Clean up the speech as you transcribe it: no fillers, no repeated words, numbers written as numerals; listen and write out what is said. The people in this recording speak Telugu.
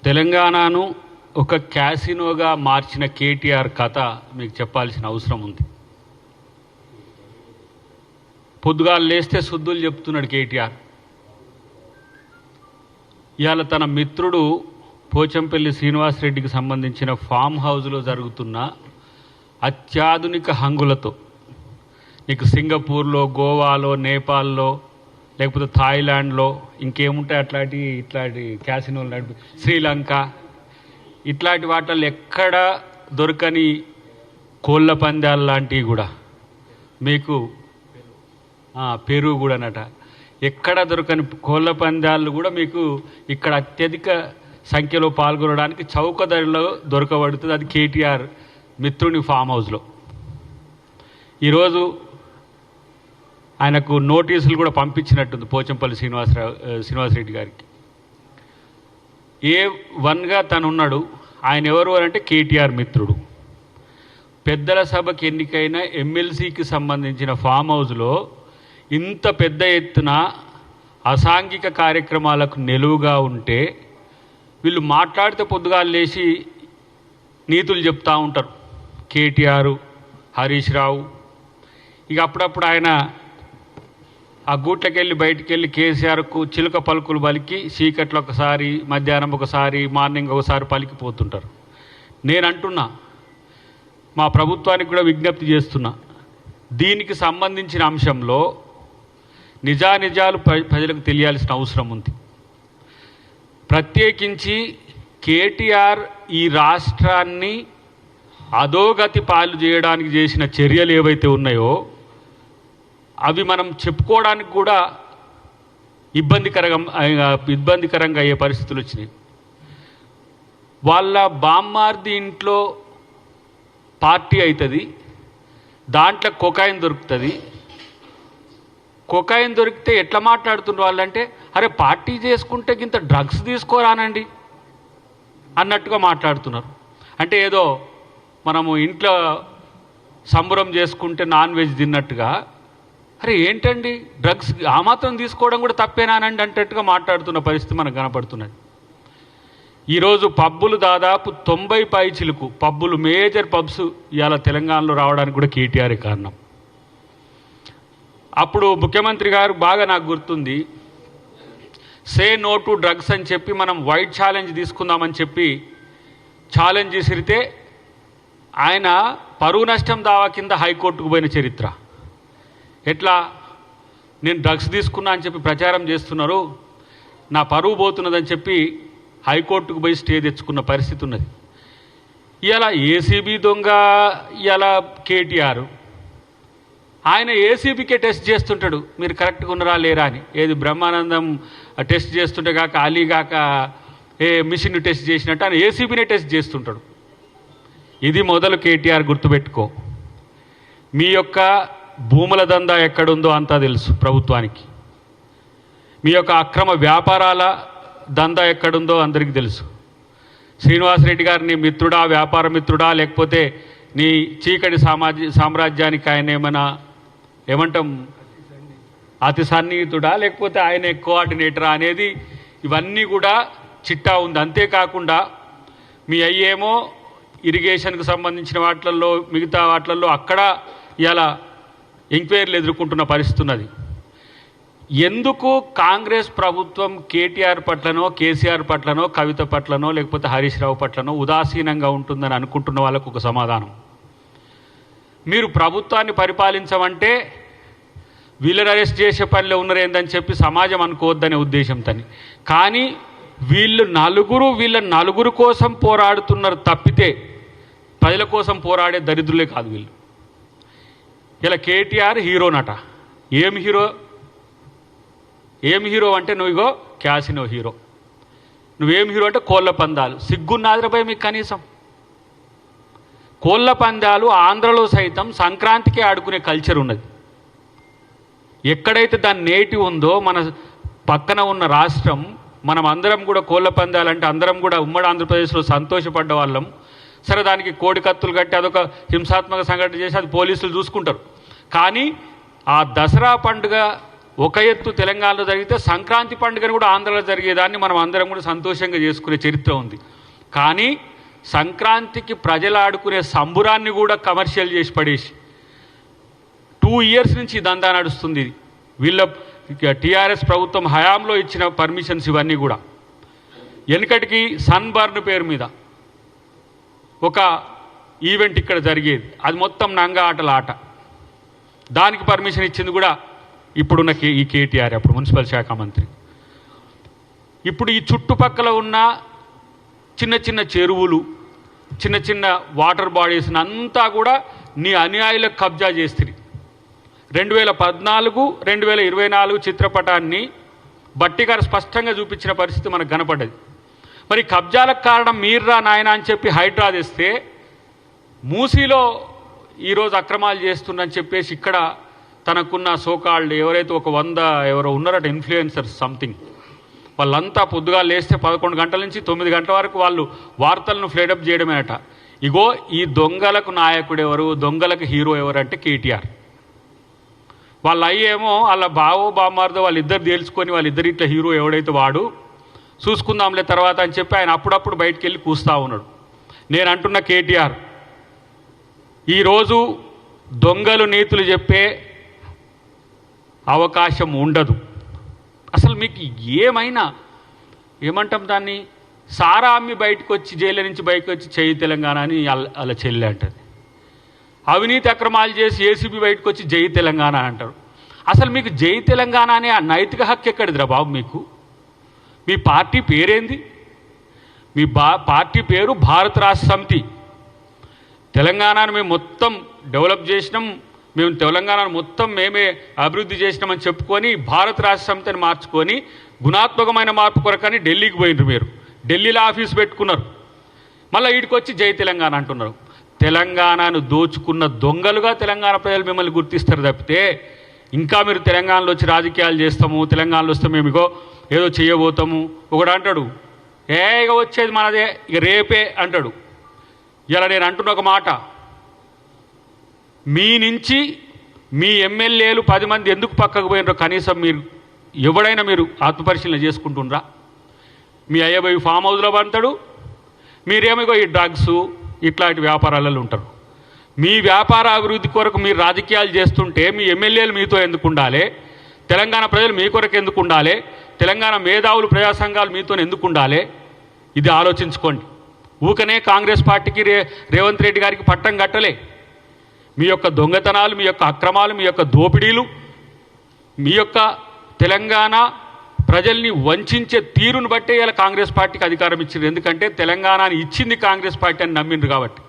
తెలంగాణను ఒక క్యాసినోగా మార్చిన కేటీఆర్ కథ మీకు చెప్పాల్సిన అవసరం ఉంది. పొద్దుగాలు లేస్తే శుద్ధులు చెప్తున్నాడు కేటీఆర్. ఇవాళ తన మిత్రుడు పోచంపల్లి శ్రీనివాసరెడ్డికి సంబంధించిన ఫామ్ హౌస్లో జరుగుతున్న అత్యాధునిక హంగులతో, నీకు సింగపూర్లో, గోవాలో, నేపాల్లో, లేకపోతే థాయిలాండ్లో ఇంకేముంటాయి ఇట్లాంటి క్యాసినోలు నడిపి, శ్రీలంక, ఇట్లాంటి వాటిల్లో ఎక్కడ దొరకని కోళ్ళ పందాలు లాంటివి కూడా మీకు పెరుగు కూడానట, ఎక్కడ దొరకని కోళ్ళ పందాలు కూడా మీకు ఇక్కడ అత్యధిక సంఖ్యలో పాల్గొనడానికి చౌక ధరలో దొరకబడుతుంది. అది కేటీఆర్ మిత్రుని ఫామ్ హౌస్లో. ఈరోజు ఆయనకు నోటీసులు కూడా పంపించినట్టుంది పోచంపల్లి శ్రీనివాసరెడ్డి గారికి. A1గా తను ఉన్నాడు. ఆయన ఎవరు అంటే కేటీఆర్ మిత్రుడు. పెద్దల సభకి ఎన్నికైన ఎమ్మెల్సీకి సంబంధించిన ఫామ్ హౌస్లో ఇంత పెద్ద ఎత్తున అసాంఘిక కార్యక్రమాలకు నిలువుగా ఉంటే వీళ్ళు మాట్లాడితే పొద్దుగాలు లేచి నీతులు చెప్తూ ఉంటారు. కేటీఆర్, హరీష్ రావు, ఇక అప్పుడప్పుడు ఆయన ఆ గూట్లకెళ్ళి బయటికి వెళ్ళి కేసీఆర్కు చిలుక పలుకులు పలికి చీకట్లో ఒకసారి, మధ్యాహ్నం ఒకసారి, మార్నింగ్ ఒకసారి పలికిపోతుంటారు. నేను అంటున్నా, మా ప్రభుత్వానికి కూడా విజ్ఞప్తి చేస్తున్నా, దీనికి సంబంధించిన అంశంలో నిజానిజాలు ప్రజలకు తెలియాల్సిన అవసరం ఉంది. ప్రత్యేకించి కేటీఆర్ ఈ రాష్ట్రాన్ని అధోగతి పాలు చేయడానికి చేసిన చర్యలు ఏవైతే ఉన్నాయో అవి మనం చెప్పుకోవడానికి కూడా ఇబ్బందికరంగా అయ్యే పరిస్థితులు వచ్చినాయి. వాళ్ళ బామ్మార్ది ఇంట్లో పార్టీ అవుతుంది, దాంట్లో కొకాయిన్ దొరుకుతుంది. కొకాయిన్ దొరికితే ఎట్లా మాట్లాడుతున్నారు వాళ్ళంటే, అరే పార్టీ చేసుకుంటే ఇంత డ్రగ్స్ తీసుకోరానండి అన్నట్టుగా మాట్లాడుతున్నారు. అంటే ఏదో మనము ఇంట్లో సంబరం చేసుకుంటే నాన్ వెజ్ తిన్నట్టుగా, అరే ఏంటండి డ్రగ్స్ ఆ మాత్రం తీసుకోవడం కూడా తప్పేనానండి అంటట్టుగా మాట్లాడుతున్న పరిస్థితి మనకు కనపడుతున్నది. ఈరోజు పబ్బులు దాదాపు 90 పైచిలకు పబ్బులు, మేజర్ పబ్స్ ఇవాళ తెలంగాణలో రావడానికి కూడా కేటీఆర్ కారణం. అప్పుడు ముఖ్యమంత్రి గారు బాగా నాకు గుర్తుంది, సే నో టు డ్రగ్స్ అని చెప్పి మనం వైట్ ఛాలెంజ్ తీసుకుందామని చెప్పి ఛాలెంజ్ చేసిరితే ఆయన పరువు నష్టం దావా కింద హైకోర్టుకు పోయిన చరిత్ర. ఎట్లా నేను డ్రగ్స్ తీసుకున్నా అని చెప్పి ప్రచారం చేస్తున్నారు, నా పరువు పోతున్నదని చెప్పి హైకోర్టుకు పోయి స్టే తెచ్చుకున్న పరిస్థితి ఉన్నది. ఇలా ఏసీబీ దొంగ, ఇలా కేటీఆర్, ఆయన ఏసీబీకే టెస్ట్ చేస్తుంటాడు మీరు కరెక్ట్గా ఉన్నారా లేరా అని. ఏది బ్రహ్మానందం టెస్ట్ చేస్తుంటే కాక, అలీ కాక ఏ మిషన్ టెస్ట్ చేసినట్టు ఆయన ఏసీబీనే టెస్ట్ చేస్తుంటాడు. ఇది మొదలు కేటీఆర్ గుర్తుపెట్టుకో. మీ యొక్క భూముల దందా ఎక్కడుందో అంతా తెలుసు ప్రభుత్వానికి. మీ యొక్క అక్రమ వ్యాపారాల దందా ఎక్కడుందో అందరికీ తెలుసు. శ్రీనివాసరెడ్డి గారు నీ మిత్రుడా, వ్యాపార మిత్రుడా, లేకపోతే నీ చీకటి సామ్రాజ్యానికి ఆయన ఏమంటాం అతి సన్నిహితుడా, లేకపోతే ఆయన కోఆర్డినేటరా అనేది ఇవన్నీ కూడా చిట్టా ఉంది. అంతేకాకుండా మీ అయ్యేమో ఇరిగేషన్కు సంబంధించిన వాటిల్లో, మిగతా వాటిల్లో అక్కడ ఇలా ఎంక్వైరీలు ఎదుర్కొంటున్న పరిస్థితి ఉన్నది. ఎందుకు కాంగ్రెస్ ప్రభుత్వం కేటీఆర్ పట్లనో, కేసీఆర్ పట్లనో, కవిత పట్లనో, లేకపోతే హరీష్ రావు పట్లనో ఉదాసీనంగా ఉంటుందని అనుకుంటున్న వాళ్ళకు ఒక సమాధానం. మీరు ప్రభుత్వాన్ని పరిపాలించమంటే వీళ్ళని అరెస్ట్ చేసే పనిలో ఉన్నారేందని చెప్పి సమాజం అనుకోవద్దనే ఉద్దేశంతో. కానీ వీళ్ళ నలుగురు కోసం పోరాడుతున్నారు తప్పితే ప్రజల కోసం పోరాడే దరిద్రులే కాదు వీళ్ళు. ఇలా కేటీఆర్ హీరోనట. ఏం హీరో అంటే నువ్వు క్యాసినో హీరో. నువ్వేం హీరో అంటే కోళ్ళ పందాలు. సిగ్గున్నాదిరపై మీకు కనీసం. కోళ్ళ పందాలు ఆంధ్రలో సైతం సంక్రాంతికే ఆడుకునే కల్చర్ ఉన్నది. ఎక్కడైతే దాని నేటివ్ ఉందో మన పక్కన ఉన్న రాష్ట్రం, మనం అందరం కూడా కోళ్ళ పందాలంటే అందరం కూడా ఉమ్మడి ఆంధ్రప్రదేశ్లో సంతోషపడ్డ వాళ్ళం. సరే దానికి కోడి కత్తులు కట్టి అదొక హింసాత్మక సంఘటన చేసి అది పోలీసులు చూసుకుంటారు. కానీ ఆ దసరా పండుగ ఒక ఎత్తు తెలంగాణలో జరిగితే సంక్రాంతి పండుగను కూడా ఆంధ్రలో జరిగేదాన్ని మనం అందరం కూడా సంతోషంగా చేసుకునే చరిత్ర ఉంది. కానీ సంక్రాంతికి ప్రజలు ఆడుకునే సంబురాన్ని కూడా కమర్షియల్ చేసి పడేసి 2 years నుంచి దందా నడుస్తుంది. వీళ్ళ టీఆర్ఎస్ ప్రభుత్వం హయాంలో ఇచ్చిన పర్మిషన్స్ ఇవన్నీ కూడా. వెనుకటికి సన్బర్న్ పేరు మీద ఒక ఈవెంట్ ఇక్కడ జరిగేది, అది మొత్తం నంగా ఆటల ఆట. దానికి పర్మిషన్ ఇచ్చింది కూడా ఇప్పుడున్న ఈ కేటీఆర్, అప్పుడు మున్సిపల్ శాఖ మంత్రి. ఇప్పుడు ఈ చుట్టుపక్కల ఉన్న చిన్న చిన్న చెరువులు, చిన్న చిన్న వాటర్ బాడీస్ని అంతా కూడా నీ అనుయాయులకు కబ్జా చేస్తుంది. 2014, 2024 చిత్రపటాన్ని బట్టి గారు స్పష్టంగా చూపించిన పరిస్థితి మనకు కనపడ్డది. మరి కబ్జాలకు కారణం మీర్రా నాయన అని చెప్పి హైడ్రా తెస్తే, మూసీలో ఈరోజు అక్రమాలు చేస్తుందని చెప్పేసి ఇక్కడ తనకున్న సోకాళ్ళు ఎవరైతే ఒక 100 ఎవరో ఉన్నారట ఇన్ఫ్లుయెన్సర్స్ సంథింగ్, వాళ్ళంతా పొద్దుగా లేస్తే 11 గంటల నుంచి 9 గంటల వరకు వాళ్ళు వార్తలను ఫ్లేడప్ చేయడమేనట. ఇగో ఈ దొంగలకు నాయకుడు ఎవరు, దొంగలకు హీరో ఎవరు అంటే కేటీఆర్. వాళ్ళ అయ్యేమో వాళ్ళ బావో బామ్మార్దో వాళ్ళిద్దరు తేల్చుకొని వాళ్ళిద్దరు ఇట్లా హీరో ఎవడైతే వాడు చూసుకుందాంలే తర్వాత అని చెప్పి ఆయన అప్పుడప్పుడు బయటికి వెళ్ళి కూస్తూ ఉన్నాడు. నేను అంటున్న కేటీఆర్, ఈరోజు దొంగలు నీతులు చెప్పే అవకాశం ఉండదు. అసలు మీకు ఏమైనా ఏమంటాం దాన్ని, సారా అమ్మి బయటకు వచ్చి జైలు నుంచి బయటకు వచ్చి చేయి తెలంగాణ అని అలా చెల్లి అంటది. అవినీతి అక్రమాలు చేసి ఏసీబీ బయటకు వచ్చి జై తెలంగాణ అంటారు. అసలు మీకు జై తెలంగాణ అనే ఆ నైతిక హక్కు ఎక్కడిదిరా బాబు మీకు? మీ పార్టీ పేరేంది? మీ పార్టీ పేరు భారత రాష్ట్ర సమితి. తెలంగాణను మేము మొత్తం డెవలప్ చేసినాం, మేము తెలంగాణను మొత్తం మేమే అభివృద్ధి చేసినామని చెప్పుకొని భారత రాష్ట్ర సమితిని మార్చుకొని గుణాత్మకమైన మార్పు కొరకని ఢిల్లీకి పోయినారు. మీరు ఢిల్లీలో ఆఫీస్ పెట్టుకున్నారు, మళ్ళీ వీడికి వచ్చి జై తెలంగాణ అంటున్నారు. తెలంగాణను దోచుకున్న దొంగలుగా తెలంగాణ ప్రజలు మిమ్మల్ని గుర్తిస్తారు తప్పితే, ఇంకా మీరు తెలంగాణలో వచ్చి రాజకీయాలు చేస్తాము, తెలంగాణలో వస్తే మేము ఇగో ఏదో చేయబోతాము. ఒకడు అంటాడు ఇక వచ్చేది మనదే, ఇక రేపే అంటాడు. ఇలా నేను అంటున్న ఒక మాట, మీ నుంచి మీ ఎమ్మెల్యేలు 10 మంది ఎందుకు పక్కకు పోయినారో కనీసం మీరు ఎవడైనా మీరు ఆత్మపరిశీలన చేసుకుంటుండ్రా? మీ అయ్యబోయి ఫామ్ హౌస్లో పడతాడు, మీరేమో ఈ డ్రగ్స్ ఇట్లాంటి వ్యాపారాలలో ఉంటారు. మీ వ్యాపార అభివృద్ధి కొరకు మీరు రాజకీయాలు చేస్తుంటే మీ ఎమ్మెల్యేలు మీతో ఎందుకు ఉండాలి? తెలంగాణ ప్రజలు మీ కొరకు ఎందుకు ఉండాలి? తెలంగాణ మేధావులు ప్రజా సంఘాలు మీతో ఎందుకు ఉండాలి? ఇది ఆలోచించుకోండి. ఊకనే కాంగ్రెస్ పార్టీకి రేవంత్ రెడ్డి గారికి పట్టం కట్టలే. మీ యొక్క దొంగతనాలు, మీ యొక్క అక్రమాలు, మీ యొక్క దోపిడీలు, మీ యొక్క తెలంగాణ ప్రజల్ని వంచే తీరును బట్టే ఇలా కాంగ్రెస్ పార్టీకి అధికారం ఇచ్చింది. ఎందుకంటే తెలంగాణని ఇచ్చింది కాంగ్రెస్ పార్టీ అని నమ్మిండ్రు కాబట్టి.